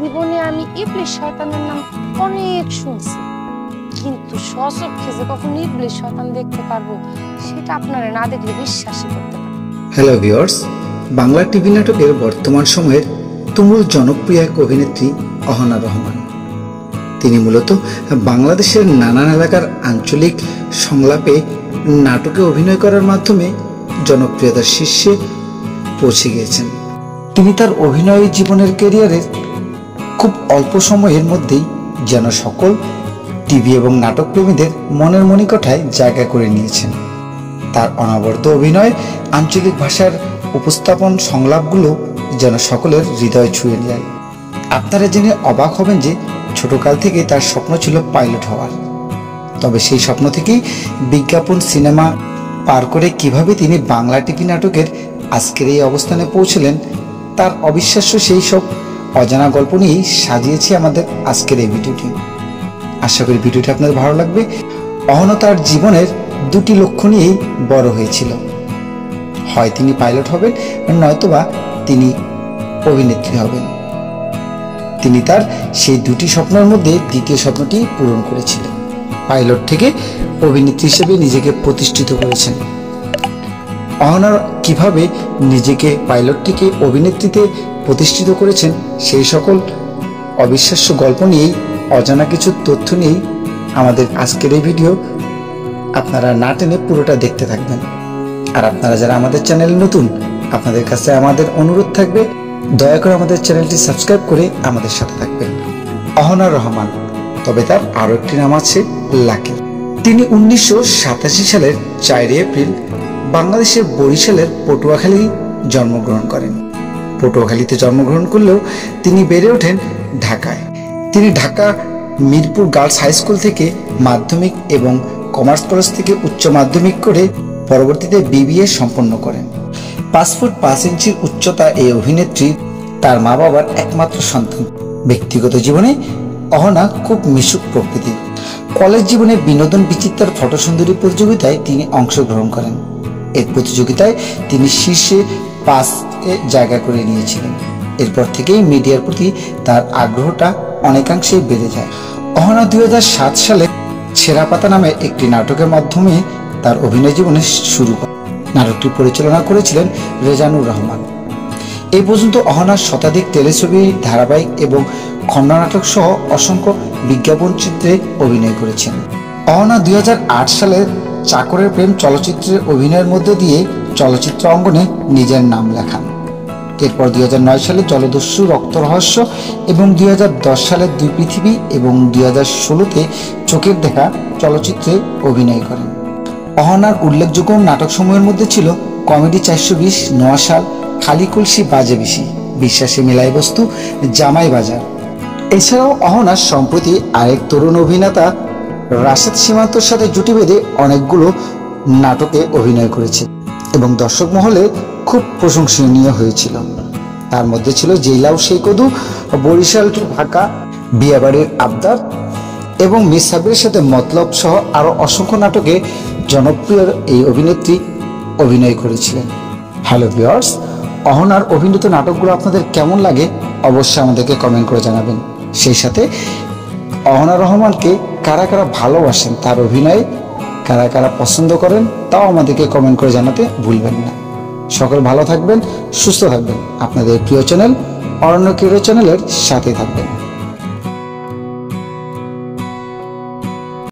জীবনে আমি ইবলিশ শয়তানের নাম অনেক শুনছি, কিন্তু স্বচক্ষে যে কখন ইবলিশ শয়তান দেখতে পারবো সেটা আপনারা না দেখলে বিশ্বাসই করতে পারেন। হ্যালো ভিউয়ার্স, বাংলা টিভি নাটকের বর্তমান সময়ের তুমুল জনপ্রিয় এক অভিনেত্রী অহনা রহমান। তিনি মূলত বাংলাদেশের নানান এলাকার আঞ্চলিক সংলাপে নাটকে অভিনয় করার মাধ্যমে জনপ্রিয়তার শীর্ষে পৌঁছে গিয়েছেন। তিনি তার অভিনয় জীবনের ক্যারিয়ারের খুব অল্প সময়ের মধ্যেই যেন সকল টিভি এবং নাটক প্রেমীদের মনের মণিকোঠায় জায়গা করে নিয়েছেন। তার অনবরত অভিনয়, আঞ্চলিক ভাষার উপস্থাপন, সংলাপগুলো যেন সকলের হৃদয় ছুঁয়ে যায়। আপনারা জেনে অবাক হবেন যে ছোটকাল থেকে তার স্বপ্ন ছিল পাইলট হওয়ার। তবে সেই স্বপ্ন থেকেই বিজ্ঞাপন, সিনেমা পার করে কিভাবে তিনি বাংলা টিভি নাটকের আজকের এই অবস্থানে পৌঁছলেন, তার অবিশ্বাস্য সেই সব অজানা গল্প নিয়েই সাজিয়েছে আমাদের আজকের এই ভিডিওটি। আশা করি ভিডিওটি আপনাদের ভালো লাগবে। অহনা তার জীবনের দুটি লক্ষ্য নিয়েই বড় হয়েছিল, হয় তিনি পাইলট হবেন, নয়তোবা তিনি অভিনেত্রী হবেন। তিনি তার সেই দুটি স্বপ্নের মধ্যে দ্বিতীয় স্বপ্নটি পূরণ করেছিলেন। পাইলট থেকে অভিনেত্রী হিসেবে নিজেকে প্রতিষ্ঠিত করেছেন। অহনা কিভাবে নিজেকে পাইলট থেকে অভিনেত্রীতে প্রতিষ্ঠিত করেছেন সেই সকল অবিশ্বাস্য গল্প নিয়েই, অজানা কিছু তথ্য নিয়েই আমাদের আজকের এই ভিডিও। আপনারা না টেনে পুরোটা দেখতে থাকবেন। আর আপনারা যারা আমাদের চ্যানেলে নতুন, আপনাদের কাছে আমাদের অনুরোধ থাকবে দয়া করে আমাদের চ্যানেলটি সাবস্ক্রাইব করে আমাদের সাথে থাকবেন। অহনা রহমান, তবে তার আরো একটি নাম আছে লাকি। তিনি 1987 সালের 4 এপ্রিল বাংলাদেশের বরিশালের পটুয়াখালী জন্মগ্রহণ করেন। পটুয়াখালীতে জন্মগ্রহণ করলেও তিনি বেড়ে ওঠেন ঢাকায়। তিনি Dhaka Mirpur girls high school থেকে মাধ্যমিক এবং কমার্স কলেজ থেকে উচ্চ মাধ্যমিক করে পরবর্তীতে বিবিএ সম্পন্ন করেন। 5 ফুট 5 ইঞ্চির উচ্চতা এই অভিনেত্রী তার মা বাবার একমাত্র সন্তান। ব্যক্তিগত জীবনে অহনা খুব মিশুক প্রকৃতির। কলেজ জীবনে বিনোদন বিচিত্রার ফটো সুন্দরী প্রতিযোগিতায় তিনি অংশগ্রহণ করেন। এই প্রতিযোগিতায় তিনি শীর্ষে 5-এ জায়গা করে নিয়েছিলেন। এরপর থেকেই মিডিয়ার প্রতি তার আগ্রহটা অনেকাংশেই বেড়ে যায়। অহনা 2007 সালে ছেঁড়া পাতা নামে একটি নাটকের মাধ্যমে তার অভিনয় জীবনে শুরু করেন। নাটকটি পরিচালনা করেছিলেন রেজানুর রহমান। এই পর্যন্ত অহনা শতাধিক টেলিছবি, ধারাবাহিক এবং খণ্ডনাটক সহ অসংখ্য বিজ্ঞাপন চিত্রে অভিনয় করেছেন। অহনা 2008 সালের চাকরের প্রেম চলচ্চিত্রের অভিনয়ের মধ্য দিয়ে চলচ্চিত্র অঙ্গনে নিজের নাম লেখান। এরপর 2009 সালে জলদস্যু, রক্ত রহস্য এবং 2010 সালের দুই পৃথিবী এবং 2016-তে চোখের দেখা চলচ্চিত্রে অভিনয় করেন। অহনার উল্লেখযোগ্য নাটকসমূহের মধ্যে ছিল কমেডি 420, নোয়াশাল, খালি কলসি বাজে বেশি, বিশ্বাসে মিলাই বস্তু, জামাই বাজার। এছাড়াও অহনা সম্প্রতি আরেক তরুণ অভিনেতা রাশেদ সীমান্তর সাথে জুটি বেঁধে অনেকগুলো নাটকে অভিনয় করেছে এবং দর্শক মহলে খুব প্রশংসনীয় হয়েছিল। তার মধ্যে ছিল যেই লাউ সেই কদু, বরিশাল টু ঢাকা, বিয়াবাড়ির আবদার এবং মিস সাবিরের সাথে মতলব সহ আরো অসংখ্য নাটকে জনপ্রিয় এই অভিনেত্রী অভিনয় করেছিলেন। হ্যালো ভিউয়ার্স, অহনার অভিনীত নাটকগুলো আপনাদের কেমন লাগে অবশ্যই আমাদেরকে কমেন্ট করে জানাবেন। সেই সাথে অহনা রহমানকে কারা কারা ভালোবাসেন, তার অভিনয় কারা কারা পছন্দ করেন, তাও আমাদেরকে কমেন্ট করে জানাতে ভুলবেন না। সকল ভালো থাকবেন, সুস্থ থাকবেন। আপনাদের প্রিয় চ্যানেল অরণ্য ক্রিয়েটর চ্যানেলের সাথে থাকবেন।